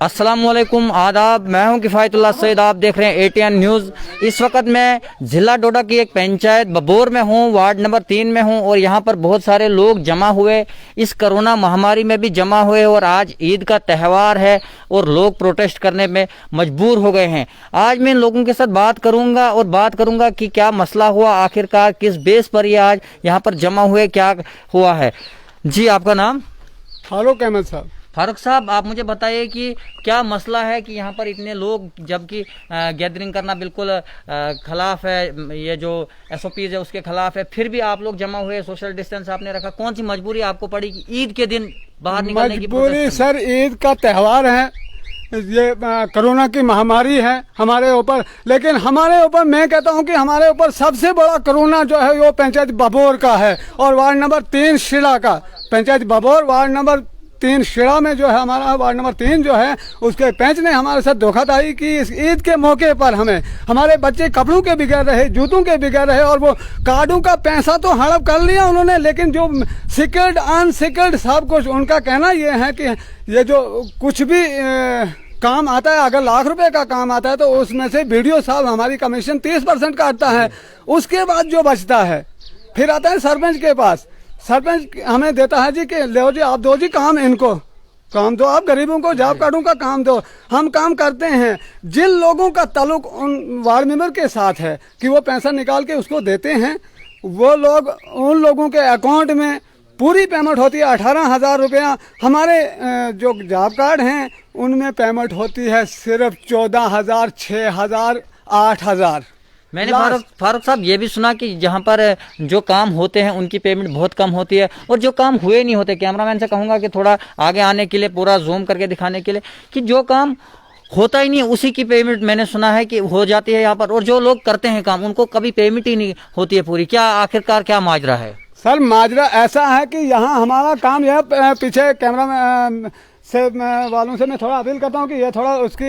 अस्सलामुअलैकुम, आदाब। मैं हूं किफ़ायतुल्लाह सैयद, आप देख रहे हैं एटीएन न्यूज़। इस वक्त मैं ज़िला डोडा की एक पंचायत बबोर में हूं, वार्ड नंबर 3 में हूं और यहां पर बहुत सारे लोग जमा हुए, इस कोरोना महामारी में भी जमा हुए और आज ईद का त्यौहार है और लोग प्रोटेस्ट करने में मजबूर हो गए हैं। आज मैं इन लोगों के साथ बात करूंगा और बात करूंगा कि क्या मसला हुआ, आखिरकार किस बेस पर ये आज यहाँ पर जमा हुए, क्या हुआ है। जी, आपका नाम? फारूक अहमद साहब। फारूक साहब, आप मुझे बताइए कि क्या मसला है कि यहाँ पर इतने लोग, जबकि गैदरिंग करना बिल्कुल खिलाफ है, ये जो SOPs है उसके खिलाफ है, फिर भी आप लोग जमा हुए, सोशल डिस्टेंस आपने रखा। कौन सी मजबूरी आपको पड़ी कि ईद के दिन बाहर निकलने की? मजबूरी सर, ईद का त्यौहार है, ये कोरोना की महामारी है हमारे ऊपर, लेकिन हमारे ऊपर मैं कहता हूँ कि हमारे ऊपर सबसे बड़ा कोरोना जो है वो पंचायत बबोर का है और वार्ड नंबर 3 शिड़ा का। पंचायत बबोर वार्ड नंबर 3 शिड़ा में जो है हमारा वार्ड नंबर 3 जो है, उसके पंच ने हमारे साथ धोखाधड़ी की। इस ईद के मौके पर हमारे बच्चे कपड़ों के बिगड़ रहे, जूतों के बिगड़ रहे और वो कार्डों का पैसा तो हड़प कर लिया उन्होंने, लेकिन जो सिक्योर्ड अनसिक्योर्ड सब कुछ, उनका कहना ये है कि ये जो कुछ भी काम आता है, अगर लाख रुपए का काम आता है तो उसमें से BDO साहब हमारी कमीशन 30% काटता है। उसके बाद जो बचता है फिर आता है सरपंच के पास। सरपंच हमें देता है जी कि लो जी, आप दो जी काम, इनको काम दो, आप गरीबों को जॉब कार्डों का काम दो। हम काम करते हैं, जिन लोगों का ताल्लुक उन वार्ड मेंबर के साथ है कि वो पैसा निकाल के उसको देते हैं, वो लोग, उन लोगों के अकाउंट में पूरी पेमेंट होती है 18,000 रुपया। हमारे जो जॉब कार्ड हैं उनमें पेमेंट होती है सिर्फ 14,000, 6,000, 8,000। मैंने फारूक साहब ये भी सुना कि जहाँ पर जो काम होते हैं उनकी पेमेंट बहुत कम होती है और जो काम हुए नहीं होते, कैमरामैन से कहूँगा कि थोड़ा आगे आने के लिए, पूरा जूम करके दिखाने के लिए, कि जो काम होता ही नहीं उसी की पेमेंट मैंने सुना है कि हो जाती है यहाँ पर, और जो लोग करते हैं काम उनको कभी पेमेंट ही नहीं होती है पूरी। क्या आखिरकार क्या माजरा है? सर, माजरा ऐसा है कि यहाँ हमारा काम यह, पीछे कैमरा से वालों से मैं थोड़ा अपील करता हूँ कि ये थोड़ा उसकी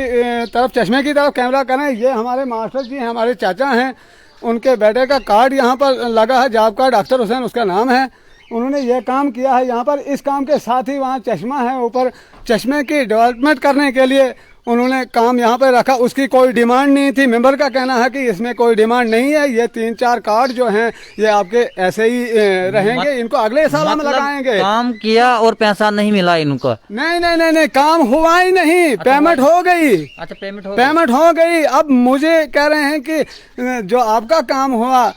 तरफ, चश्मे की तरफ कैमरा करें। ये हमारे मास्टर जी हैं, हमारे चाचा हैं, उनके बेटे का कार्ड यहाँ पर लगा है, जॉब कार्ड, अख्तर हुसैन उसका नाम है। उन्होंने ये काम किया है यहाँ पर। इस काम के साथ ही वहाँ चश्मा है ऊपर, चश्मे की डेवलपमेंट करने के लिए उन्होंने काम यहाँ पे रखा। उसकी कोई डिमांड नहीं थी। मेंबर का कहना है कि इसमें कोई डिमांड नहीं है, ये 3-4 कार्ड जो हैं ये आपके ऐसे ही रहेंगे, इनको अगले साल हम लगाएंगे। काम किया और पैसा नहीं मिला इनको? नहीं नहीं नहीं नहीं, काम हुआ ही नहीं। अच्छा, पेमेंट हो गई। अच्छा, पेमेंट हो गई। अब मुझे कह रहे हैं कि जो आपका काम हुआ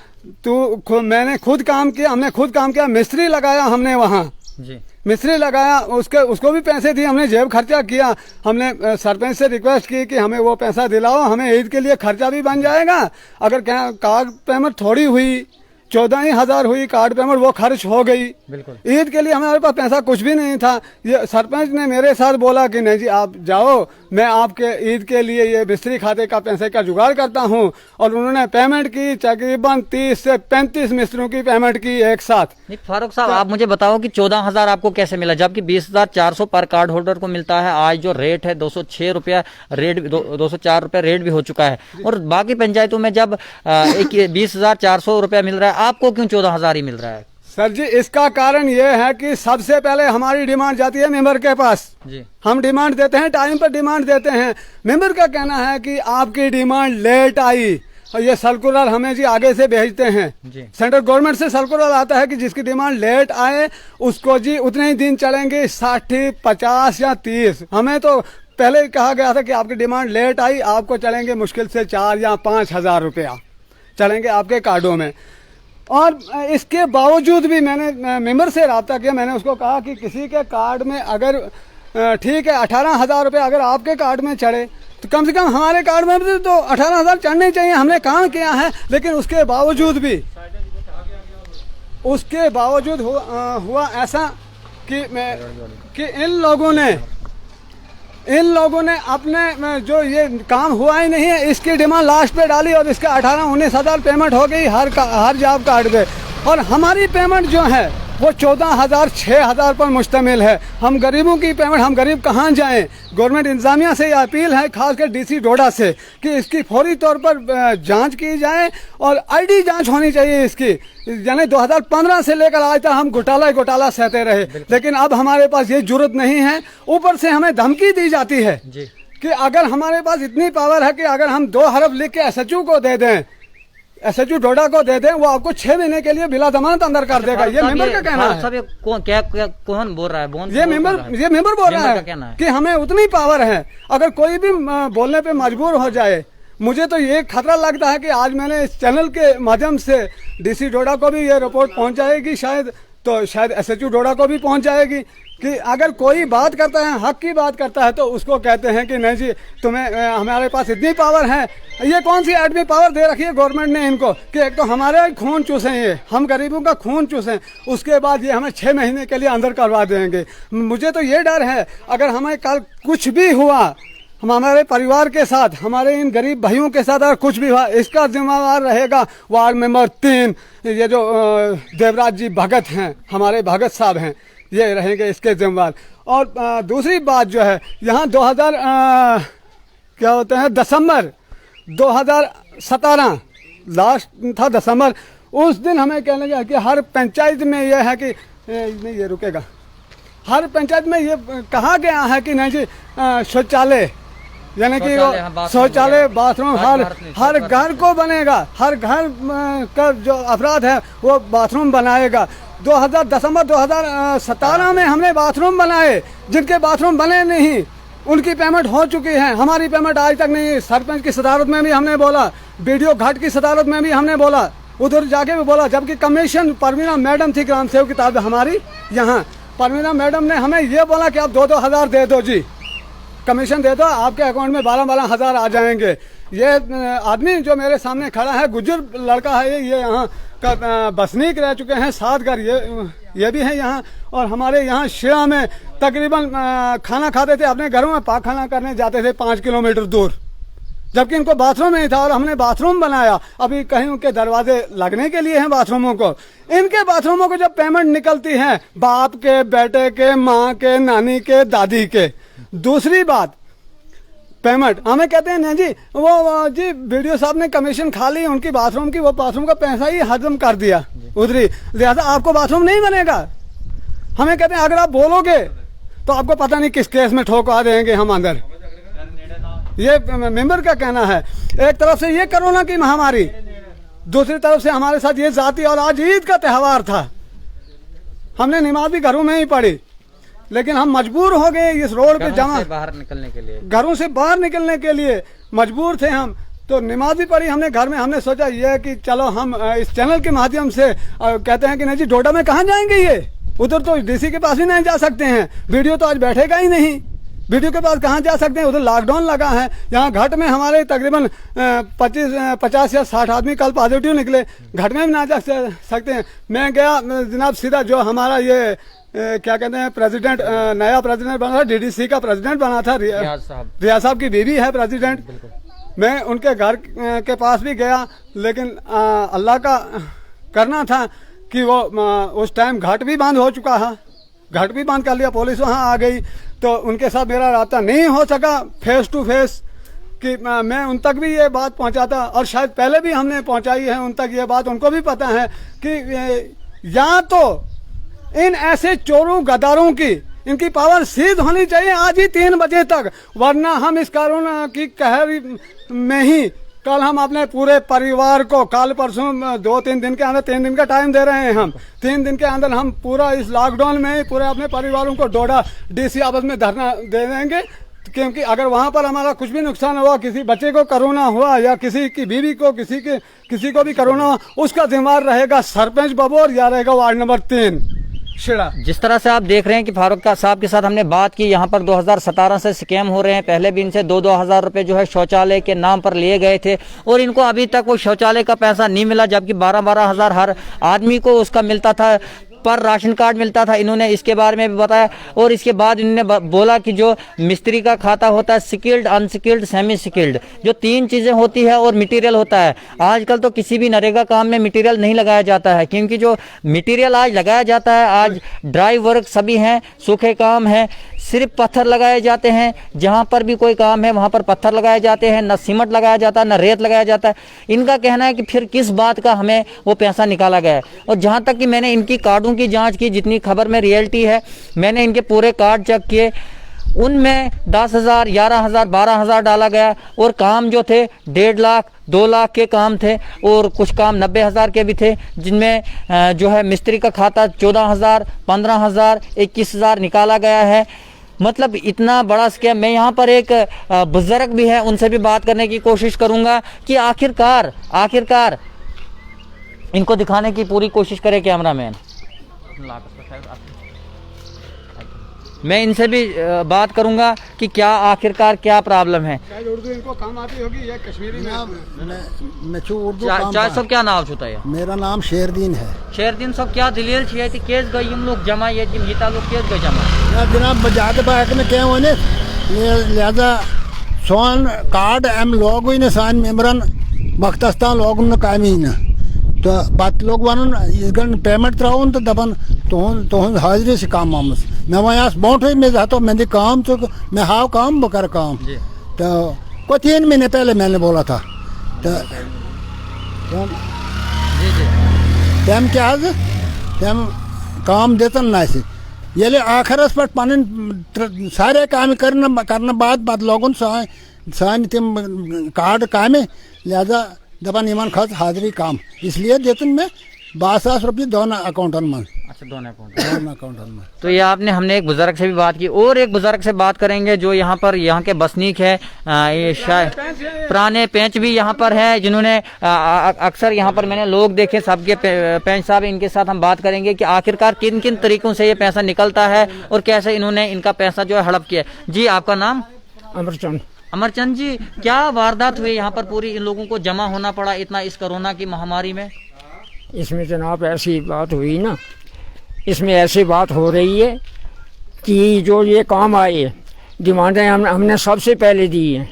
तो मैंने खुद काम किया, हमने खुद काम किया, मिस्त्री लगाया हमने वहाँ जी, मिस्त्री लगाया, उसको भी पैसे दिए, हमने जेब खर्चा किया। हमने सरपंच से रिक्वेस्ट की कि हमें वो पैसा दिलाओ, हमें ईद के लिए खर्चा भी बन जाएगा। अगर कार्ड पेमेंट थोड़ी हुई, 14,000 हुई कार्ड पेमेंट, वो खर्च हो गई। बिल्कुल। ईद के लिए हमारे पास पैसा कुछ भी नहीं था। ये सरपंच ने मेरे साथ बोला कि नहीं जी, आप जाओ, मैं आपके ईद के लिए ये मिस्त्री खाते का पैसे का जुगाड़ करता हूँ। और उन्होंने पेमेंट की, तकरीबन 30 से 35 मिस्त्रियों की पेमेंट की एक साथ। फारूक साहब, आप मुझे बताओ कि 14,000 आपको कैसे मिला, जबकि 20,400 पर कार्ड होल्डर को मिलता है। आज जो रेट है 206 रुपया रेट, 204 रुपया रेट भी हो चुका है, और बाकी पंचायतों में जब 20,400 रुपया मिल रहा है, आपको क्यों 14,000 ही मिल रहा है? सर जी, इसका कारण ये है कि सबसे पहले हमारी डिमांड जाती है मेंबर के पास जी। हम डिमांड देते हैं, टाइम पर डिमांड देते हैं। मेंबर का कहना है कि आपकी डिमांड लेट आई, और ये सर्कुलर हमें जी आगे से भेजते हैं जी। सेंट्रल गवर्नमेंट से सर्कुलर आता है कि जिसकी डिमांड लेट आए उसको जी उतने ही दिन चलेंगे, 60, 50 या 30। हमें तो पहले कहा गया था कि आपकी डिमांड लेट आई, आपको चलेंगे मुश्किल से 4 या 5,000 रुपया चलेंगे आपके कार्डों में। और इसके बावजूद भी मैंने मेंबर से रब्ता किया। मैंने उसको कहा कि किसी के कार्ड में अगर ठीक है 18,000 रुपये अगर आपके कार्ड में चढ़े तो कम से कम हमारे कार्ड में भी तो 18,000 चढ़ने चाहिए। हमने काम किया है, लेकिन उसके बावजूद हुआ ऐसा कि इन लोगों ने अपने जो ये काम हुआ ही नहीं है, इसकी डिमांड लास्ट पे डाली और इसका 18-19 हज़ार पेमेंट हो गई हर जॉब कार्ड पे। और हमारी पेमेंट जो है वो 14,000 6,000 पर मुश्तमिल है। हम गरीबों की पेमेंट, हम गरीब कहाँ जाएं? गवर्नमेंट इंतजामिया से ये अपील है, खासकर डीसी डोडा से, कि इसकी फौरी तौर पर जांच की जाए और आईडी जांच होनी चाहिए इसकी। यानी 2015 से लेकर आज तक हम घोटाला सहते रहे, लेकिन अब हमारे पास ये जुर्रत नहीं है। ऊपर से हमें धमकी दी जाती है जी कि अगर हमारे पास इतनी पावर है कि अगर हम 2 हरफ लिख के एसएचओ को दे दें, एसएचओ डोडा को दे दें, वो आपको 6 महीने के लिए बिला जमानत अंदर कर देगा। ये मेंबर का कहना है। सब कौन बोल रहा है? ये मेंबर बोल रहा है कि हमें उतनी पावर है, अगर कोई भी बोलने पे मजबूर हो जाए। मुझे तो ये खतरा लगता है कि आज मैंने इस चैनल के माध्यम से डीसी डोडा को भी ये रिपोर्ट पहुंच जाएगी, शायद एसएचओ डोडा को भी पहुंच जाएगी कि अगर कोई बात करता है, हक की बात करता है, तो उसको कहते हैं कि नहीं जी तुम्हें हमारे पास इतनी पावर है। ये कौन सी एडमी पावर दे रखी है गवर्नमेंट ने इनको कि एक तो हमारे खून चूसें, ये हम गरीबों का खून चूसें, उसके बाद ये हमें 6 महीने के लिए अंदर करवा देंगे। मुझे तो ये डर है अगर हमें कल कुछ भी हुआ, हमारे परिवार के साथ, हमारे इन गरीब भाइयों के साथ अगर कुछ भी हुआ, इसका जिम्मेवार रहेगा वार्ड मेंबर 3, ये जो देवराज जी भगत हैं, हमारे भगत साहब हैं, ये रहेंगे इसके जिम्मेवार। और दूसरी बात जो है, यहाँ 2017 लास्ट था दिसंबर, उस दिन हमें कहने लगा कि हर पंचायत में यह है कि नहीं, ये रुकेगा, हर पंचायत में ये कहा गया है कि नहीं जी शौचालय, यानी कि वो शौचालय बाथरूम हर घर को बनेगा, हर घर का जो अफराद है वो बाथरूम बनाएगा। दिसंबर 2017 में हमने बाथरूम बनाए, जिनके बाथरूम बने नहीं उनकी पेमेंट हो चुकी है, हमारी पेमेंट आज तक नहीं। सरपंच की सदारत में भी हमने बोला, बीडीओ घाट की सदारत में भी हमने बोला, उधर जाके भी बोला, जबकि कमीशन परवीना मैडम थी ग्राम सेवक किताब हमारी यहाँ, परवीना मैडम ने हमें ये बोला कि आप 2-2 हज़ार दे दो जी, कमीशन दे दो, आपके अकाउंट में 12-12 हज़ार आ जाएंगे। ये आदमी जो मेरे सामने खड़ा है, गुजर लड़का है, ये यहाँ का बसनीक रह चुके हैं, 7 घर ये भी हैं यहाँ। और हमारे यहाँ शिरा में तकरीबन खाना खाते थे, अपने घरों में पाखखाना करने जाते थे 5 किलोमीटर दूर, जबकि इनको बाथरूम नहीं था और हमने बाथरूम बनाया। अभी कहीं उनके दरवाजे लगने के लिए हैं बाथरूमों को। इनके बाथरूमों को जब पेमेंट निकलती है बाप के, बेटे के, माँ के, नानी के, दादी के। दूसरी बात, पेमेंट हमें कहते हैं नहीं जी वो जी वीडियो साहब ने कमीशन खा ली उनकी बाथरूम की, वो बाथरूम का पैसा ही हजम कर दिया उधरी, लिहाजा आपको बाथरूम नहीं बनेगा। हमें कहते हैं अगर आप बोलोगे तो आपको पता नहीं किस केस में ठोका देंगे हम अंदर। ये मेंबर का कहना है। एक तरफ से ये कोरोना की महामारी, दूसरी तरफ से हमारे साथ ये जाति, और आज ईद का त्यौहार था, हमने नमाज भी घरों में ही पढ़ी, लेकिन हम मजबूर हो गए इस रोड पे जमा बाहर निकलने के लिए, घरों से बाहर निकलने के लिए मजबूर थे हम, तो नमाज भी पढ़ी हमने घर में। हमने सोचा ये कि चलो हम इस चैनल के माध्यम से कहते हैं कि नहीं जी डोडा में कहाँ जाएंगे, ये उधर तो डीसी के पास भी नहीं जा सकते हैं, वीडियो तो आज बैठेगा ही नहीं, वीडियो के पास कहाँ जा सकते हैं, उधर लॉकडाउन लगा है। यहाँ घाट में हमारे तकरीबन 50 या 60 आदमी कल पॉजिटिव निकले, घाट में भी ना जा सकते हैं। मैं गया जनाब सीधा, जो हमारा ये क्या कहते हैं प्रेसिडेंट, नया प्रेसिडेंट बना था, डीडीसी का प्रेसिडेंट बना था, रियाज साहब की बीवी है प्रेसिडेंट। मैं उनके घर के पास भी गया, लेकिन अल्लाह का करना था कि वो उस टाइम घाट भी बंद हो चुका है, घाट भी बंद कर लिया, पुलिस वहाँ आ गई, तो उनके साथ मेरा रास्ता नहीं हो सका फेस टू फेस कि मैं उन तक भी ये बात पहुँचाता, और शायद पहले भी हमने पहुँचाई है उन तक ये बात, उनको भी पता है कि या तो इन ऐसे चोरों गदारों की इनकी पावर सीध होनी चाहिए आज ही 3 बजे तक, वरना हम इस कोरोना की कहर में ही कल हम अपने पूरे परिवार को, कल परसों 2-3 दिन के अंदर, 3 दिन का टाइम दे रहे हैं हम, 3 दिन के अंदर हम पूरा इस लॉकडाउन में ही पूरे अपने परिवारों को डोडा डीसी ऑफिस में धरना दे देंगे। क्योंकि अगर वहाँ पर हमारा कुछ भी नुकसान हुआ, किसी बच्चे को कोरोना हुआ या किसी की बीवी को, किसी को भी कोरोना हुआ, उसका जिम्मेदार रहेगा सरपंच बबोर या रहेगा वार्ड नंबर 3 शिड़ा। जिस तरह से आप देख रहे हैं कि फारूक साहब के साथ हमने बात की, यहाँ पर 2017 से स्कैम हो रहे हैं, पहले भी इनसे 2-2 हज़ार रुपए जो है शौचालय के नाम पर लिए गए थे, और इनको अभी तक वो शौचालय का पैसा नहीं मिला, जबकि 12-12 हज़ार हर आदमी को उसका मिलता था। पर राशन कार्ड मिलता था, इन्होंने इसके बारे में भी बताया। और इसके बाद इन्होंने बोला कि जो मिस्त्री का खाता होता है, स्किल्ड, अनस्किल्ड, सेमी स्किल्ड, जो 3 चीज़ें होती है और मटेरियल होता है। आजकल तो किसी भी नरेगा काम में मटेरियल नहीं लगाया जाता है, क्योंकि जो मटेरियल आज लगाया जाता है, आज ड्राई वर्क सभी हैं, सूखे काम हैं, सिर्फ पत्थर लगाए जाते हैं। जहाँ पर भी कोई काम है वहाँ पर पत्थर लगाए जाते हैं, न सीमेंट लगाया जाता है, न रेत लगाया जाता है। इनका कहना है कि फिर किस बात का हमें वो पैसा निकाला गया है। और जहाँ तक कि मैंने इनकी कार्डों की जांच की, जितनी खबर में रियलिटी है, मैंने इनके पूरे कार्ड चेक किए, उनमें 10,000, 11,000, 12,000 डाला गया। और काम जो थे 1.5 लाख, 2 लाख के काम थे, और कुछ काम 90,000 के भी थे, जिनमें जो है मिस्त्री का खाता 14,000, 15,000, 21,000 निकाला गया है। मतलब इतना बड़ा स्कैम। मैं यहाँ पर एक बुजुर्ग भी है, उनसे भी बात करने की कोशिश करूँगा कि आखिरकार इनको दिखाने की पूरी कोशिश करे कैमरामैन। मैं इनसे भी बात करूंगा कि क्या आखिरकार क्या प्रॉब्लम है। शायद उर्दू इनको काम आती होगी या कश्मीरी में। मैं उर्दू चाहे सब क्या नाम छुता है? मेरा नाम शेरदीन है। शेरदीन सब क्या दलील छे थी केस गई हम लोग जमा ये गीता लोग केस गए जमा या जनाब बजाते बात में क्या होने लिहाजा सोन कार्ड एम लोग हुई सान मेम्बरन मख्तस्ता लोग कामी न तो पत लोग वन इस पेमेंट त्रावन तो दपन तुहद हाजिरी से काम आमस मे वस बोट मे तो मैं काम तो मैं हाव काम बह कर काम तो को 3 महीने पहले मैंने बोला था तो तम क्या तम काम देतन ना ये आखरस पे पन सारे काम करने बाद लोगन सान तम कार्ड काम लिहाजा दपान इन खत हाजिरी काम इसलिए देतन में 12,000 रुपये दोनों अकाउंटन में। अच्छा, दोनों अकाउंटन में। तो ये हमने एक बुजुर्ग से भी बात की, और एक बुजुर्ग से बात करेंगे जो यहाँ के बसनीक है, ये शायद पुराने पेंच भी यहाँ पर है, जिन्होंने अक्सर यहाँ पर मैंने लोग देखे सबके पेंच साहब। इनके साथ हम बात करेंगे कि आखिरकार किन किन तरीकों से ये पैसा निकलता है और कैसे इन्होंने इनका पैसा जो है हड़प किया। जी, आपका नाम? अमरचंद जी, क्या वारदात हुई यहाँ पर? पूरी इन लोगों को जमा होना पड़ा इतना इस कोरोना की महामारी में? इसमें जनाब ऐसी बात हुई ना, इसमें ऐसी बात हो रही है कि जो ये काम आए डिमांडें हमने सबसे पहले दी हैं,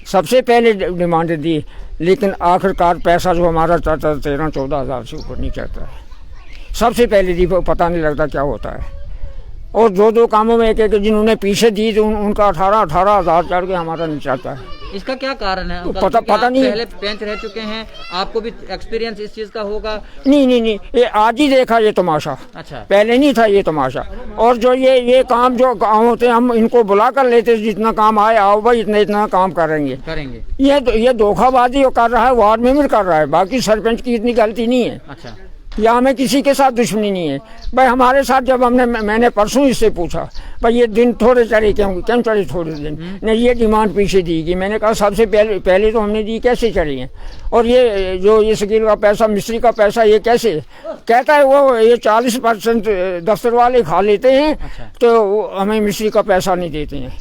सबसे पहले डिमांडें दी, लेकिन आखिरकार पैसा जो हमारा चाहता 13-14 हज़ार से ऊपर नहीं चाहता है। सबसे पहले दी, पता नहीं लगता क्या होता है। और 2-2 कामों में एक जिन्होंने पीछे दी तो उनका 18-18 हज़ार चढ़ के हमारा नहीं चाहता है। इसका क्या कारण है? पता नहीं। पहले पेंच रह चुके हैं, आपको भी एक्सपीरियंस इस चीज का होगा। नहीं, ये आज ही देखा ये तमाशा। अच्छा, पहले नहीं था ये तमाशा। और जो ये काम जो काम होते हम इनको बुला कर लेते, जितना काम आए आओ भाई इतना काम करेंगे। ये धोखाबाजी कर रहा है, वार्ड मेंबर कर रहा है, बाकी सरपंच की इतनी गलती नहीं है। अच्छा, या हमें किसी के साथ दुश्मनी नहीं है भाई। हमारे साथ जब मैंने परसों इससे पूछा भाई ये दिन थोड़े चले, क्यों चले थोड़े दिन? ने ये डिमांड पीछे दी कि मैंने कहा सबसे पहले तो हमने दी, कैसे चली हैं? और ये जो ये स्किल का पैसा, मिस्त्री का पैसा, ये कैसे कहता है वो ये 40% दफ्तर वाले खा लेते हैं। अच्छा। तो हमें मिस्त्री का पैसा नहीं देते हैं।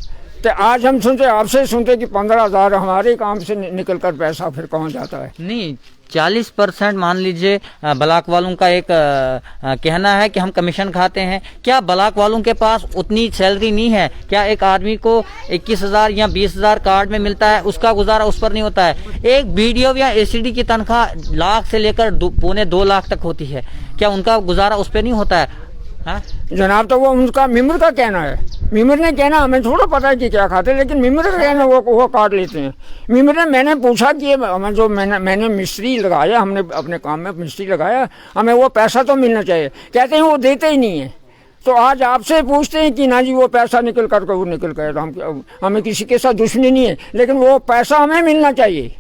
तो आज हम आपसे सुनते कि 15,000 हमारे काम से निकल कर पैसा फिर कहाँ जाता है? नहीं, 40% मान लीजिए ब्लॉक वालों का एक कहना है कि हम कमीशन खाते हैं। क्या ब्लॉक वालों के पास उतनी सैलरी नहीं है? क्या एक आदमी को 21,000 या 20,000 कार्ड में मिलता है, उसका गुजारा उस पर नहीं होता है? एक बीडीओ या एसीडी की तनख्वाह लाख से लेकर 2.25 लाख तक होती है, क्या उनका गुजारा उस पर नहीं होता है? हाँ? जनाब, तो वो उनका मेम्बर का कहना है। मेम्बर ने कहना, हमें थोड़ा पता है कि क्या खाते हैं, लेकिन मेम्बर का कहना वो काट लेते हैं। मेम्बर ने, मैंने पूछा कि हमें जो मैंने मिस्त्री लगाया, हमने अपने काम में मिस्त्री लगाया, हमें वो पैसा तो मिलना चाहिए। कहते हैं वो देते ही नहीं है। तो आज आपसे पूछते हैं कि ना जी वो पैसा निकल कर वो निकल गया, तो हमें किसी के साथ दुश्मनी नहीं है, लेकिन वो पैसा हमें मिलना चाहिए।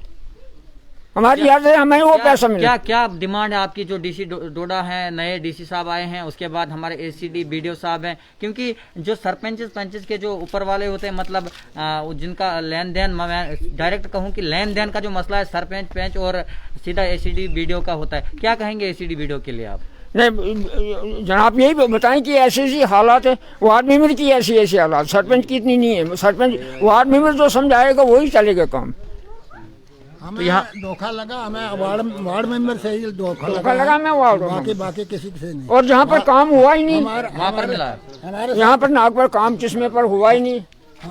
हमारी याद है हमें वो पैसा मिले। क्या डिमांड है आपकी? जो डीसी डोडा है, नए डीसी साहब आए हैं, उसके बाद हमारे एसीडी बीडीओ साहब हैं, क्योंकि जो सरपंच के जो ऊपर वाले होते हैं, मतलब जिनका लेन देन, मैं डायरेक्ट कहूँ कि लेन देन का जो मसला है सरपंच पेंच और सीधा एसीडी बीडीओ का होता है। क्या कहेंगे एसीडी बीडीओ के लिए आप? नहीं जनाब, यही बताएं कि ऐसी हालात है। वार्ड मेंबर की ऐसी हालात, सरपंच की इतनी नहीं है। सरपंच वार्ड मेंबर जो समझाएगा वही चलेगा काम। हमें यहाँ धोखा लगा, हमें वार्ड मेंबर से ही धोखा लगा मैं वार्ड में। बाकी किसी से नहीं। और जहाँ पर काम हुआ ही नहीं, वहाँ पर मिला। यहाँ पर नाग पर काम चश्मे पर हुआ ही नहीं।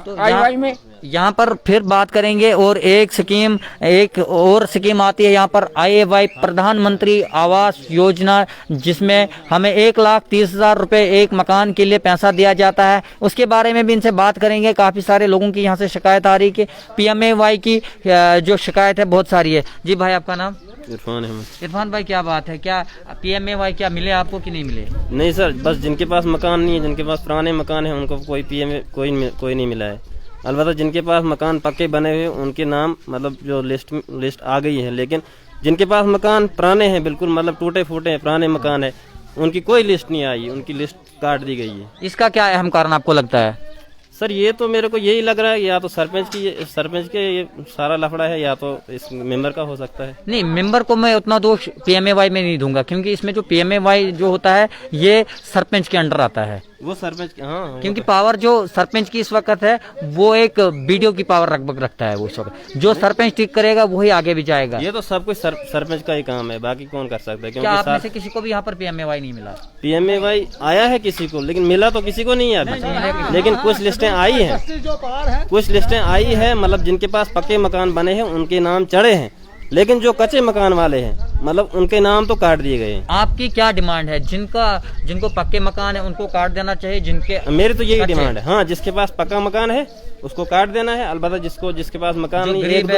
तो आई में यहाँ पर फिर बात करेंगे और एक और स्कीम आती है यहाँ पर IAY प्रधानमंत्री आवास योजना, जिसमें हमें 1,30,000 रुपए एक मकान के लिए पैसा दिया जाता है। उसके बारे में भी इनसे बात करेंगे। काफ़ी सारे लोगों की यहाँ से शिकायत आ रही कि PMAY की जो शिकायत है बहुत सारी है। जी भाई, आपका नाम? इरफान अहमद। इरफान भाई, क्या बात है, क्या PMAY क्या मिले आपको कि नहीं मिले? नहीं सर, बस जिनके पास मकान नहीं है, जिनके पास पुराने मकान है, उनको कोई PMA कोई नहीं मिला है। अलबत्ता जिनके पास मकान पक्के बने हुए उनके नाम मतलब जो लिस्ट आ गई है, लेकिन जिनके पास मकान पुराने हैं, बिल्कुल मतलब टूटे फूटे हैं, पुराने मकान है, उनकी कोई लिस्ट नहीं आई, उनकी लिस्ट काट दी गई है। इसका क्या अहम कारण आपको लगता है? सर ये तो मेरे को यही लग रहा है, या तो सरपंच के ये सारा लफड़ा है, या तो इस मेंबर का हो सकता है। नहीं, मेंबर को मैं उतना दोष PMAY में नहीं दूंगा, क्योंकि इसमें जो PMAY जो होता है ये सरपंच के अंडर आता है। वो सरपंच, हाँ, क्योंकि पावर जो सरपंच की इस वक्त है वो एक BDO की पावर रखता है। वो इस वक्त जो सरपंच ठीक करेगा वही आगे भी जाएगा। ये तो सब कुछ सरपंच का ही काम है, बाकी कौन कर सकता है? क्या आप में से किसी को भी यहाँ पर PMAY नहीं मिला? PMAY आया है किसी को, लेकिन मिला तो किसी को नहीं है अभी। लेकिन कुछ लिस्टें आई हैं, कुछ लिस्टें आई है, मतलब जिनके पास पक्के मकान बने हैं उनके नाम चढ़े हैं, लेकिन जो कच्चे मकान वाले हैं मतलब उनके नाम तो काट दिए गए हैं। आपकी क्या डिमांड है? जिनको पक्के मकान है उनको काट देना चाहिए, जिनके मेरी तो यही डिमांड है। हाँ, जिसके पास पक्का मकान है उसको काट देना है। अलबत्ता जिसके पास मकान नहीं, गरीब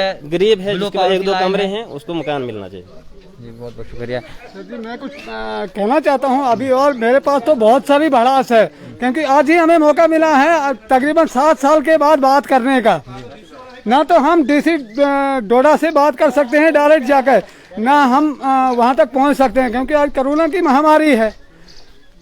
है, जिसके पास 1-2 कमरे हैं, उसको मकान मिलना चाहिए। जी, बहुत बहुत शुक्रिया। जी, मैं कुछ कहना चाहता हूं अभी, और मेरे पास तो बहुत सारी भड़ास है, क्योंकि आज ही हमें मौका मिला है तकरीबन 7 साल के बाद बात करने का। ना तो हम DC डोडा से बात कर सकते हैं डायरेक्ट जाकर, ना हम वहां तक पहुंच सकते हैं, क्योंकि आज कोरोना की महामारी है।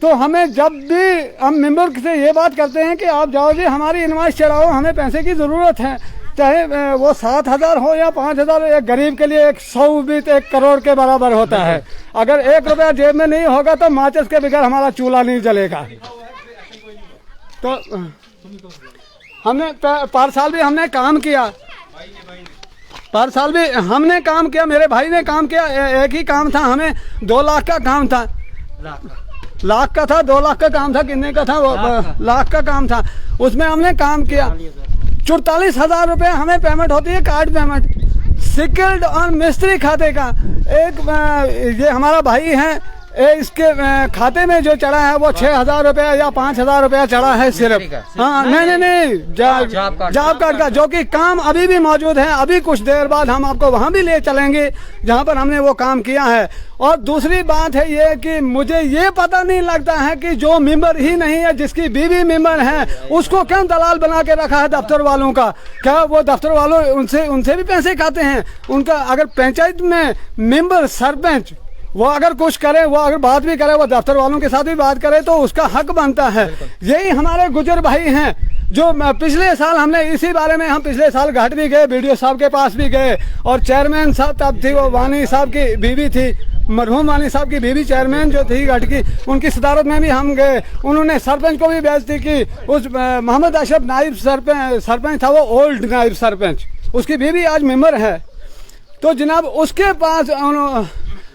तो हमें जब भी हम मेंबर से ये बात करते हैं कि आप जाओ जी हमारी इनवाइस चढ़ाओ, हमें पैसे की ज़रूरत है, चाहे वो 7,000 हो या 5,000, एक गरीब के लिए 100 भी 1 करोड़ के बराबर होता है। अगर 1 रुपया जेब में नहीं होगा तो माचिस के बगैर हमारा चूल्हा नहीं जलेगा। तो हमने पर साल भी हमने काम किया, मेरे भाई ने काम किया। एक ही काम था, हमें 2 लाख का काम था, लाख का था, 2 लाख का काम था, कितने का था वो? लाख का काम था। उसमें हमने काम किया। 44,000 रुपये हमें पेमेंट होती है, कार्ड पेमेंट, सिक्योर्ड और मिस्त्री खाते का। एक ये हमारा भाई है, इसके खाते में जो चढ़ा है वो 6,000 रुपया या 5,000 रुपया चढ़ा है सिर्फ। हाँ, नहीं, जॉब कार्ड का, जो कि काम अभी भी मौजूद है। अभी कुछ देर बाद हम आपको वहाँ भी ले चलेंगे जहाँ पर हमने वो काम किया है। और दूसरी बात है ये कि मुझे ये पता नहीं लगता है कि जो मेंबर ही नहीं है, जिसकी बीवी मेंबर है, उसको क्यों दलाल बना के रखा है दफ्तर वालों का। क्या वो दफ्तर वालों उनसे भी पैसे खाते हैं? उनका अगर पंचायत में मेंबर सरपंच वो अगर कुछ करे, वो अगर बात भी करे, वो दफ्तर वालों के साथ भी बात करे तो उसका हक बनता है। यही हमारे गुजर भाई हैं जो पिछले साल हमने इसी बारे में, हम पिछले साल घाट भी गए, BDO साहब के पास भी गए, और चेयरमैन साहब तब थी, वो वानी साहब की बीवी थी, मरहूम वानी साहब की बीवी चेयरमैन जो थी घाट की, उनकी सदारत में भी हम गए। उन्होंने सरपंच को भी बेइज्जती की। उस मोहम्मद अशरफ नाइब सरपंच था, वो ओल्ड नाइब सरपंच, उसकी बीवी आज मेंबर है। तो जनाब उसके पास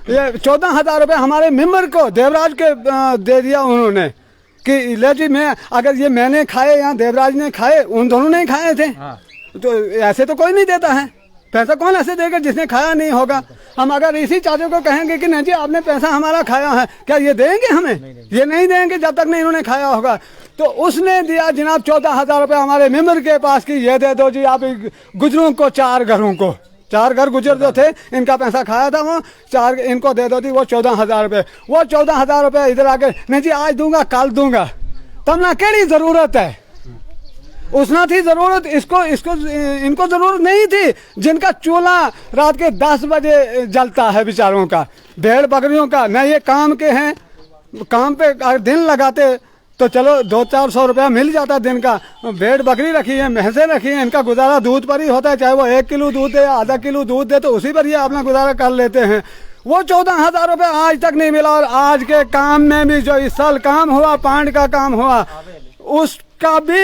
ये 14,000 रुपये हमारे मेंबर को देवराज के दे दिया उन्होंने कि ले जी, मैं अगर ये मैंने खाए या देवराज ने खाए, उन दोनों ने खाए थे। तो ऐसे तो कोई नहीं देता है पैसा, कौन ऐसे देगा जिसने खाया नहीं होगा। हम अगर इसी चाचा को कहेंगे कि नहीं जी आपने पैसा हमारा खाया है, क्या ये देंगे हमें? ये नहीं देंगे जब तक नहीं इन्होंने खाया होगा। तो उसने दिया जनाब 14,000 रुपये हमारे मेंबर के पास कि ये दे दो जी आप गुजरों को, 4 घरों को, 4 घर गुजर जो थे इनका पैसा खाया था, वो 4 इनको दे दो थी, वो 14,000 रुपये। वो 14,000 रुपये इधर आके नहीं जी आज दूंगा कल दूंगा, तब ना केड़ी जरूरत है, उसना थी जरूरत, इनको जरूरत नहीं थी। जिनका चूल्हा रात के 10 बजे जलता है बेचारों का, भेड़ बकरियों का, न ये काम के हैं, काम पे अगर दिन लगाते तो चलो 200-400 रुपया मिल जाता दिन का। भेड़ बकरी रखी है, भैंसें रखी हैं, इनका गुजारा दूध पर ही होता है, चाहे वो 1 किलो दूध दे या आधा किलो दूध दे तो उसी पर ये अपना गुजारा कर लेते हैं। वो 14,000 रुपये आज तक नहीं मिला। और आज के काम में भी जो इस साल काम हुआ, पांड का काम हुआ, उसका भी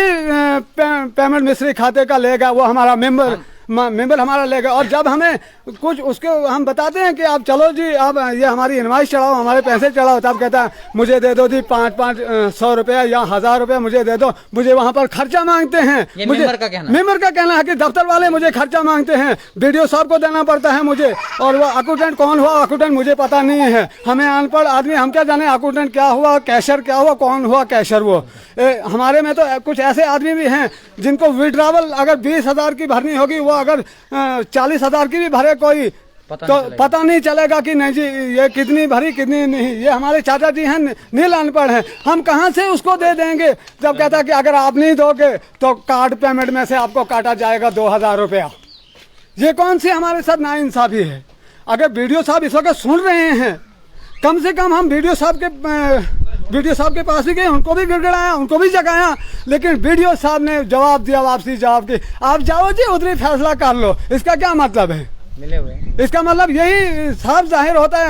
पेमेंट मिस्त्री खाते का लेगा वो हमारा मेंबर मेंबर हमारा ले गए। और जब हमें कुछ उसके हम बताते हैं कि आप चलो जी, आप ये हमारी इनवाइस चढ़ाओ, हमारे पैसे चढ़ाओ, तब कहता है मुझे दे दो जी 500 रुपया या 1000 रुपया मुझे दे दो। मुझे वहाँ पर खर्चा मांगते हैं। ये मुझे मेंबर का कहना है कि दफ्तर वाले मुझे खर्चा मांगते हैं, BDO साहब को देना पड़ता है मुझे, और वो अकाउंटेंट कौन हुआ अकाउंटेंट मुझे पता नहीं है। हमें अनपढ़ आदमी, हम क्या जाने अकाउंटेंट क्या हुआ, कैशियर क्या हुआ, कौन हुआ कैशियर। वो हमारे में तो कुछ ऐसे आदमी भी हैं जिनको विड्रावल अगर 20,000 की भरनी होगी, वो अगर 40,000 की भी भरे कोई तो पता नहीं चलेगा कि नहीं जी ये कितनी भरी कितनी नहीं। ये हमारे चाचा जी हैं, नील अनपढ़ हैं, हम कहाँ से उसको दे देंगे। जब कहता कि अगर आप नहीं दोगे तो कार्ड पेमेंट में से आपको काटा जाएगा 2,000 रुपया। ये कौन सी हमारे साथ नाइंसाफी है। अगर BDO साहब इस वक्त सुन रहे हैं, कम से कम हम BDO साहब के पास भी गए, उनको भी गिड़गिड़ाया, उनको भी जगाया, लेकिन BDO साहब ने जवाब दिया, वापसी जवाब की, आप जाओ जी उधरी फैसला कर लो। इसका क्या मतलब है? मिले हुए, इसका मतलब यही साफ जाहिर होता है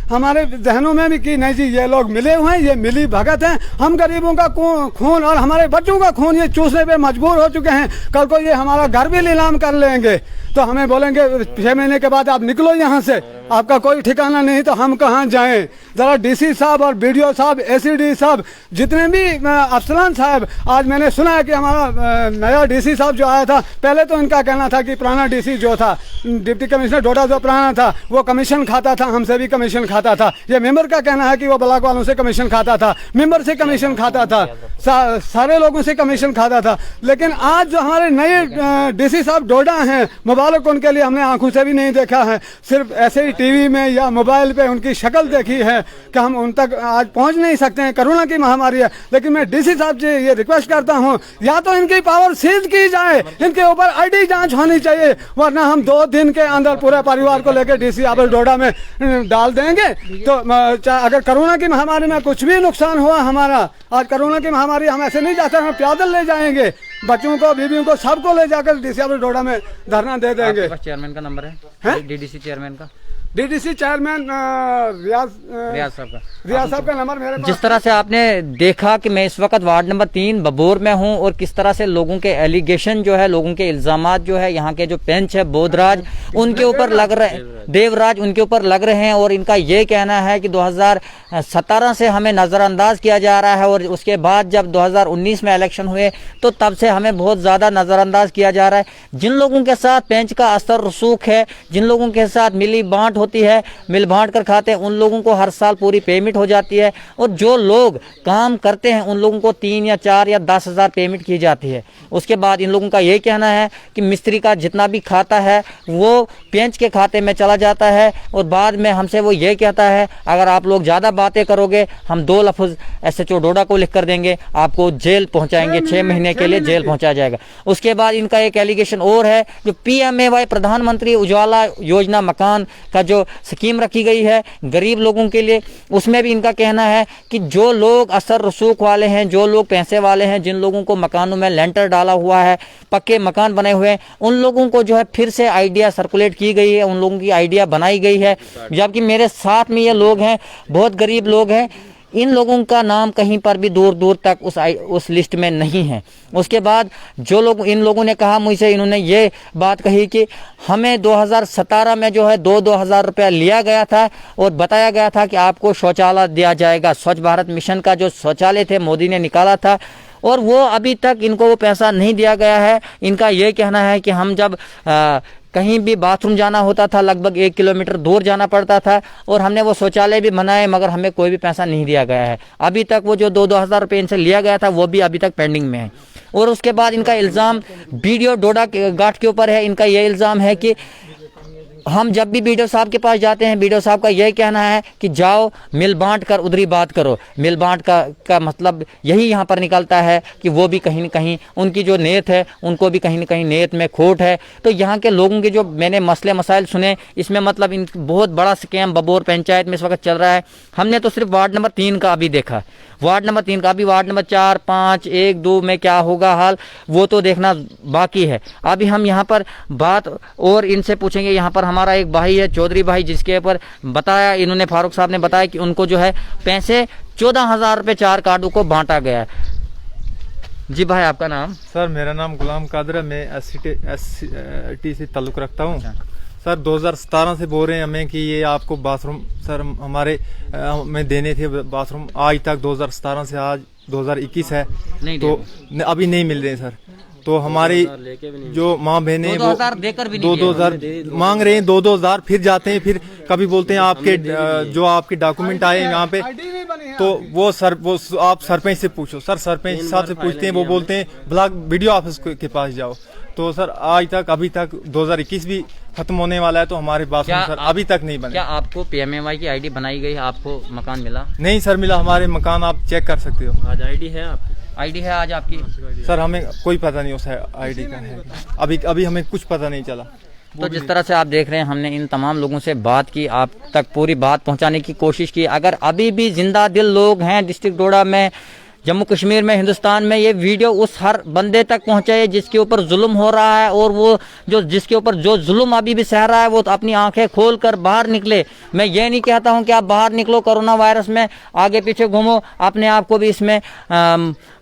हमारे जहनों में भी कि नहीं जी ये लोग मिले हुए हैं, ये मिली भगत हैं। हम गरीबों का खून और हमारे बच्चों का खून ये चूसने पे मजबूर हो चुके हैं। कल को ये हमारा घर भी नीलाम कर लेंगे तो हमें बोलेंगे 6 महीने के बाद आप निकलो यहाँ से, आपका कोई ठिकाना नहीं। तो हम कहाँ जाएं? जरा DC साहब और BDO साहब, ACD साहब, जितने भी अफसरान साहब, आज मैंने सुना है कि हमारा नया DC साहब जो आया था, पहले तो इनका कहना था कि पुराना DC जो था, डिप्टी कमिश्नर डोडा जो पुराना था, वो कमीशन खाता था, हमसे भी कमीशन खाता था। ये मेंबर का कहना है कि वो ब्लॉक वालों से कमीशन खाता था, मेंबर से कमीशन खाता था, सारे लोगों से कमीशन खाता था। लेकिन आज जो हमारे नए DC साहब डोडा हैं, मुबारक उनके लिए, हमने आंखों से भी नहीं देखा है, सिर्फ ऐसे ही TV में या मोबाइल पे उनकी शक्ल देखी है कि हम उन तक आज पहुंच नहीं सकते हैं। कोरोना की महामारी है। लेकिन मैं DC साहब से ये रिक्वेस्ट करता हूं, या तो इनकी पावर सीज की जाए, इनके ऊपर ID जांच होनी चाहिए, वरना हम 2 दिन के अंदर पूरे परिवार को लेकर DC ऑफिस डोडा में डाल देंगे। तो अगर कोरोना की महामारी में कुछ भी नुकसान हुआ हमारा, आज कोरोना की महामारी, हम ऐसे नहीं जाते, हम पैदल ले जाएंगे, बच्चों को, बीवियों को, सबको ले जाकर DC ऑफिस डोडा में धरना दे देंगे। चेयरमैन का नंबर है? DDC चेयरमैन का, DDC चेयरमैन रियाज साहब का नंबर मेरे पास। जिस तरह से आपने देखा कि मैं इस वक्त वार्ड नंबर 3 बबोर में हूं और किस तरह से लोगों के एलिगेशन जो है, लोगों के इल्जामात जो है, यहाँ के जो पेंच है बोधराज उनके ऊपर लग रहे, देवराज उनके ऊपर लग रहे हैं। और इनका ये कहना है कि 2017 से हमें नज़रअंदाज किया जा रहा है और उसके बाद जब 2019 में इलेक्शन हुए तो तब से हमें बहुत ज़्यादा नज़रअंदाज किया जा रहा है। जिन लोगों के साथ पेंच का असर रसूख है, जिन लोगों के साथ मिली बांट होती है, मिल बांट कर खाते हैं, उन लोगों को हर साल पूरी पेमेंट हो जाती है। और जो लोग काम करते हैं उन लोगों को 3 या 4 या 10,000 पेमेंट की जाती है। उसके बाद इन लोगों का यही कहना है कि मिस्त्री का जितना भी खाता है वो पेंच के खाते में चला जाता है। और बाद में हमसे वो ये कहता है अगर आप लोग ज़्यादा बातें करोगे हम 2 लफ्ज़ SHO डोडा को लिख कर देंगे, आपको जेल पहुँचाएंगे, 6 महीने के लिए जेल पहुँचाया जाएगा। उसके बाद इनका एक एलिगेशन और है, जो PMAY प्रधानमंत्री उज्ज्वला योजना मकान का जो स्कीम रखी गई है गरीब लोगों के लिए, उसमें भी इनका कहना है कि जो लोग असर रसूख वाले हैं, जो लोग पैसे वाले हैं, जिन लोगों को मकानों में लेंटर डाला हुआ है, पक्के मकान बने हुए हैं, उन लोगों को जो है फिर से आइडिया सर्कुलेट की गई है, उन लोगों की आइडिया बनाई गई है। जबकि मेरे साथ में ये लोग हैं, बहुत गरीब लोग हैं, इन लोगों का नाम कहीं पर भी दूर दूर तक उस लिस्ट में नहीं है। उसके बाद जो लोग, इन लोगों ने कहा मुझसे, इन्होंने ये बात कही कि हमें 2017 में जो है 2-2 हज़ार रुपया लिया गया था और बताया गया था कि आपको शौचालय दिया जाएगा। स्वच्छ भारत मिशन का जो शौचालय थे मोदी ने निकाला था और वो अभी तक इनको वो पैसा नहीं दिया गया है। इनका ये कहना है कि हम जब कहीं भी बाथरूम जाना होता था लगभग 1 किलोमीटर दूर जाना पड़ता था और हमने वो शौचालय भी बनाए मगर हमें कोई भी पैसा नहीं दिया गया है। अभी तक वो जो 2-2 हज़ार रुपये इनसे लिया गया था वो भी अभी तक पेंडिंग में है। और उसके बाद इनका इल्ज़ाम BDO डोडा घाट के ऊपर है। इनका ये इल्ज़ाम है कि हम जब भी BDO साहब के पास जाते हैं, BDO साहब का यही कहना है कि जाओ मिल बांट कर उधरी बात करो। मिल बांट का मतलब यही यहाँ पर निकलता है कि वो भी कहीं न कहीं उनकी जो नीयत है उनको भी कहीं न कहीं नीयत में खोट है। तो यहाँ के लोगों के जो मैंने मसले मसाइल सुने, इसमें मतलब इन बहुत बड़ा स्कैम बबोर पंचायत में इस वक्त चल रहा है। हमने तो सिर्फ वार्ड नंबर 3 का अभी देखा, वार्ड नंबर 3 का, अभी वार्ड नंबर 4, 5, 1, 2 में क्या होगा हाल वो तो देखना बाकी है। अभी हम यहाँ पर बात और इनसे पूछेंगे। यहाँ पर हमारा एक भाई है चौधरी भाई, जिसके ऊपर बताया इन्होंने, फारूक साहब ने बताया कि उनको जो है पैसे 14,000 रुपये 4 कार्डों को बांटा गया है। जी भाई, आपका नाम? सर मेरा नाम गुलाम कादर है, मैं SCT से ताल्लुक़ रखता हूँ। सर 2017 से बोल रहे हैं हमें कि ये आपको बाथरूम सर हमारे हमें देने थे बाथरूम, आज तक 2017 से आज 2021 है नहीं तो अभी नहीं मिल रहे हैं सर। तो हमारी जो माँ बहने 2000 देकर भी नहीं 2-2 मांग रहे हैं, 2-2 फिर जाते हैं, फिर कभी बोलते हैं आपके जो आपके डॉक्यूमेंट आए यहाँ पे तो वो आप सरपंच से पूछो। सर सरपंच साहब से पूछते हैं, वो बोलते हैं ब्लॉक वीडियो ऑफिस के पास जाओ। तो सर आज तक अभी तक 2021 भी खत्म होने वाला है तो हमारे बाथरूम सर अभी तक नहीं बने। क्या आपको PMAY की ID बनाई गई, आपको मकान मिला? नहीं सर मिला, हमारे मकान आप चेक कर सकते हो। आज ID है आपकी? ID है आज आपकी? सर हमें कोई पता नहीं उस ID का है, अभी हमें कुछ पता नहीं चला। तो जिस तरह से आप देख रहे हैं, हमने इन तमाम लोगों से बात की, आप तक पूरी बात पहुंचाने की कोशिश की। अगर अभी भी जिंदा दिल लोग हैं डिस्ट्रिक्ट डोडा में, जम्मू कश्मीर में, हिंदुस्तान में, ये वीडियो उस हर बंदे तक पहुंचे जिसके ऊपर जुल्म हो रहा है, और वो जो जिसके ऊपर जो जुल्म अभी भी सह रहा है वो तो अपनी आंखें खोलकर बाहर निकले। मैं ये नहीं कहता हूं कि आप बाहर निकलो, कोरोना वायरस में आगे पीछे घूमो, अपने आप को भी इसमें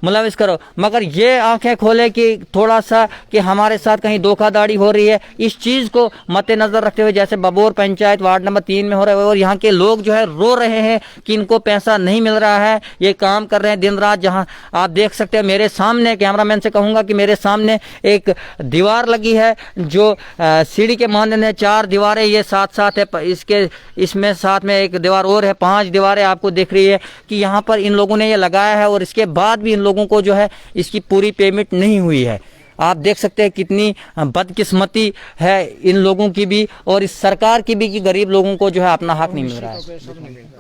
मुलविस करो, मगर ये आंखें खोले कि थोड़ा सा कि हमारे साथ कहीं धोखाधड़ी हो रही है। इस चीज़ को मद्देनजर रखते हुए जैसे बबोर पंचायत वार्ड नंबर 3 में हो रहा है, और यहाँ के लोग जो है रो रहे हैं कि इनको पैसा नहीं मिल रहा है, ये काम कर रहे हैं दिन रात। जहां आप देख सकते हैं मेरे सामने, कैमरामैन से कहूंगा कि मेरे सामने एक दीवार लगी है जो सीढ़ी के मानने में 4 दीवारें ये साथ साथ है, इसमें साथ में एक दीवार और है, 5 दीवारें आपको दिख रही है कि यहाँ पर इन लोगों ने ये लगाया है, और इसके बाद भी इन लोगों को जो है इसकी पूरी पेमेंट नहीं हुई है। आप देख सकते हैं कितनी बदकिस्मती है इन लोगों की भी और इस सरकार की भी कि गरीब लोगों को जो है अपना हक नहीं मिल रहा है।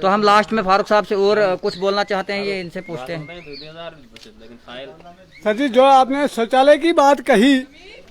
तो हम लास्ट में फारूक साहब से और कुछ बोलना चाहते हैं, ये इनसे पूछते हैं। सर जी, जो आपने शौचालय की बात कही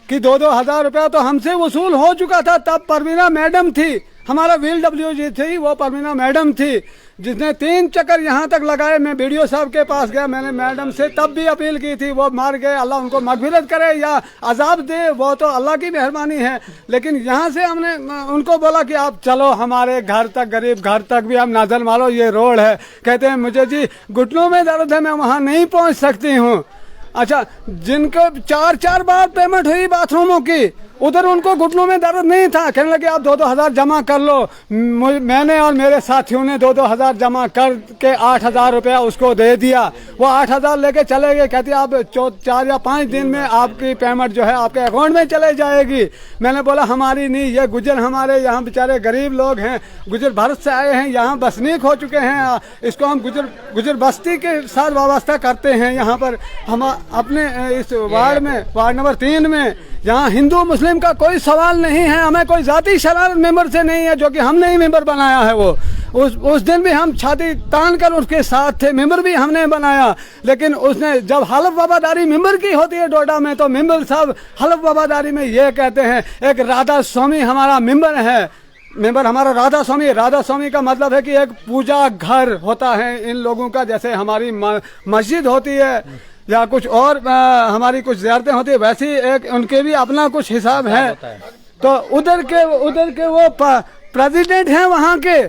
कि 2-2 हज़ार रुपया तो हमसे वसूल हो चुका था, तब परवीना मैडम थी, हमारा VLWG थी, वो परवीना मैडम थी जिसने 3 चक्कर यहाँ तक लगाए। मैं BDO साहब के पास गया, मैंने मैडम से तब भी अपील की थी, वो मार गए, अल्लाह उनको मगफिरत करे या अजाब दे, वो तो अल्लाह की मेहरबानी है। लेकिन यहाँ से हमने उनको बोला कि आप चलो हमारे घर तक, गरीब घर तक भी हम नजर मारो, ये रोड है। कहते हैं मुझे जी घुटनों में दर्द है, मैं वहाँ नहीं पहुँच सकती हूँ। अच्छा, जिनको 4-4 बार पेमेंट हुई बाथरूमों की, उधर उनको घुटनों में दर्द नहीं था, कहने लगे आप 2-2 हज़ार जमा कर लो। मैंने और मेरे साथियों ने 2-2 हज़ार जमा करके 8 हज़ार रुपया उसको दे दिया। वो 8 हज़ार लेके चले गए, कहती आप 4 या 5 दिन में आपकी पेमेंट जो है आपके अकाउंट में चले जाएगी। मैंने बोला हमारी नहीं, ये गुजर हमारे यहाँ बेचारे गरीब लोग हैं, गुजर भारत से आए हैं, यहाँ बसनीक हो चुके हैं, इसको हम गुजर बस्ती के साथ वाबस्ता करते हैं। यहाँ पर हम अपने इस वार्ड में, वार्ड नंबर 3 में, यहाँ हिंदू मुस्लिम का कोई सवाल नहीं है, हमें कोई जाति शरारत मेंबर से नहीं है, जो कि हमने ही मेंबर बनाया है। वो उस दिन भी हम छाती तान कर उसके साथ थे, मेंबर भी हमने बनाया। लेकिन उसने जब हलफ वफादारी मेंबर की होती है डोडा में, तो मेंबर साहब हलफ वफादारी में ये कहते हैं, एक राधा स्वामी हमारा मेंबर है, मेंबर हमारा राधा स्वामी का मतलब है कि एक पूजा घर होता है इन लोगों का, जैसे हमारी मस्जिद होती है या कुछ और हमारी कुछ ज़ियारतें होती है, वैसे एक उनके भी अपना कुछ हिसाब है। तो उधर के वो प्रेसिडेंट हैं वहाँ के,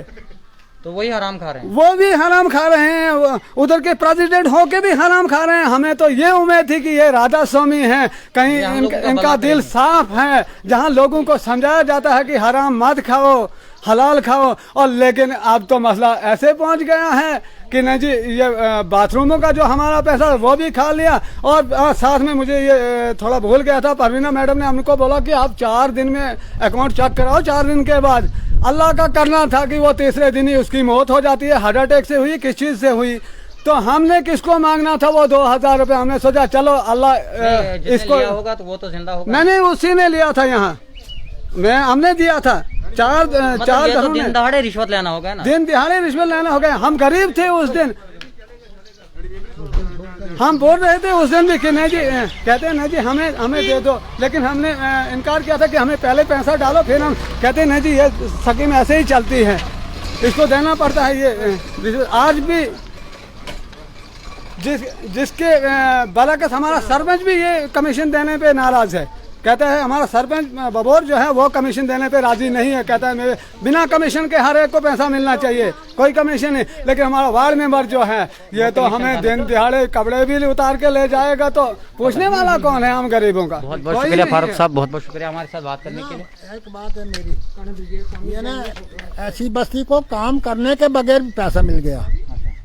तो वही हराम खा रहे हैं, वो भी हराम खा रहे हैं, उधर के प्रेसिडेंट होके भी हराम खा रहे हैं। हमें तो ये उम्मीद थी कि ये राधा स्वामी हैं, कहीं इनका दिल साफ है, जहाँ लोगों को समझाया जाता है कि हराम मत खाओ, हलाल खाओ। और लेकिन अब तो मसला ऐसे पहुंच गया है कि नहीं जी, ये बाथरूमों का जो हमारा पैसा वो भी खा लिया। और साथ में मुझे ये थोड़ा भूल गया था, परवीना मैडम ने हमको बोला कि आप 4 दिन में अकाउंट चेक कराओ, 4 दिन के बाद। अल्लाह का करना था कि वो तीसरे दिन ही उसकी मौत हो जाती है। हार्ट अटैक से हुई, किस चीज़ से हुई, तो हमने किसको मांगना था वो 2 हज़ार रुपये। हमने सोचा चलो अल्लाह इसको होगा तो वो तो जिंदा होगा। मैंने उसी ने लिया था, यहाँ हमने दिया था। 4 तो दिन दहाड़े रिश्वत लेना होगा ना, दिन दिहाड़े रिश्वत लेना हो गया। हम गरीब थे उस दिन, हम बोल रहे थे उस दिन भी कि नहीं जी, कहते हैं नहीं जी हमें दे दो, लेकिन हमने इनकार किया था कि हमें पहले पैसा डालो, फिर हम कहते नहीं जी ये स्कीम ऐसे ही चलती है, इसको देना पड़ता है। ये आज भी जिसके बरकत हमारा सरपंच भी ये कमीशन देने पे नाराज है। कहते हैं हमारा सरपंच बबोर जो है वो कमीशन देने पे राजी नहीं है, कहता है मेरे बिना कमीशन के हर एक को पैसा मिलना चाहिए, कोई कमीशन नहीं। लेकिन हमारा वार्ड मेंबर जो है ये तो हमें दिन दिहाड़े कपड़े भी उतार के ले जाएगा, तो पूछने वाला कौन है हम गरीबों का। बहुत बहुत शुक्रिया फारूक साहब, बहुत बहुत शुक्रिया हमारे साथ बात करने के लिए। एक बात है मेरी, ये ना ऐसी बस्ती को काम करने के बगैर भी पैसा मिल गया,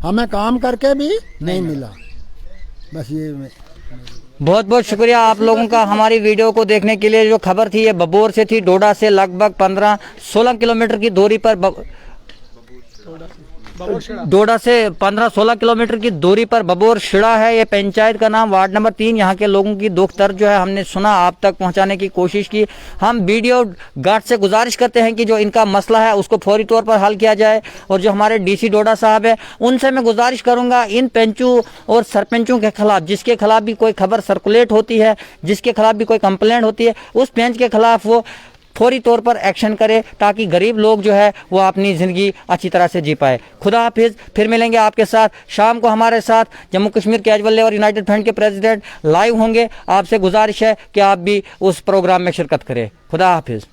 हमें काम करके भी नहीं मिला, बस ये बहुत बहुत शुक्रिया आप लोगों का हमारी वीडियो को देखने के लिए। जो खबर थी ये बबोर से थी, डोडा से लगभग 15-16 किलोमीटर की दूरी पर डोडा से 15-16 किलोमीटर की दूरी पर बबोर शिड़ा है। ये पंचायत का नाम, वार्ड नंबर 3। यहाँ के लोगों की दुख दर्द जो है हमने सुना, आप तक पहुँचाने की कोशिश की। हम वीडियो गार्ड से गुजारिश करते हैं कि जो इनका मसला है उसको फौरी तौर पर हल किया जाए। और जो हमारे डीसी डोडा साहब है उनसे मैं गुजारिश करूंगा इन पंचों और सरपंचों के खिलाफ, जिसके खिलाफ भी कोई खबर सर्कुलेट होती है, जिसके खिलाफ भी कोई कंप्लेंट होती है, उस पंच के खिलाफ वो फौरी तौर पर एक्शन करे, ताकि गरीब लोग जो है वो अपनी ज़िंदगी अच्छी तरह से जी पाए। खुदा हाफिज़। फिर मिलेंगे आपके साथ शाम को। हमारे साथ Jammu Kashmir casual labour United front के प्रेसिडेंट लाइव होंगे। आपसे गुजारिश है कि आप भी उस प्रोग्राम में शिरकत करें। खुदा हाफिज़।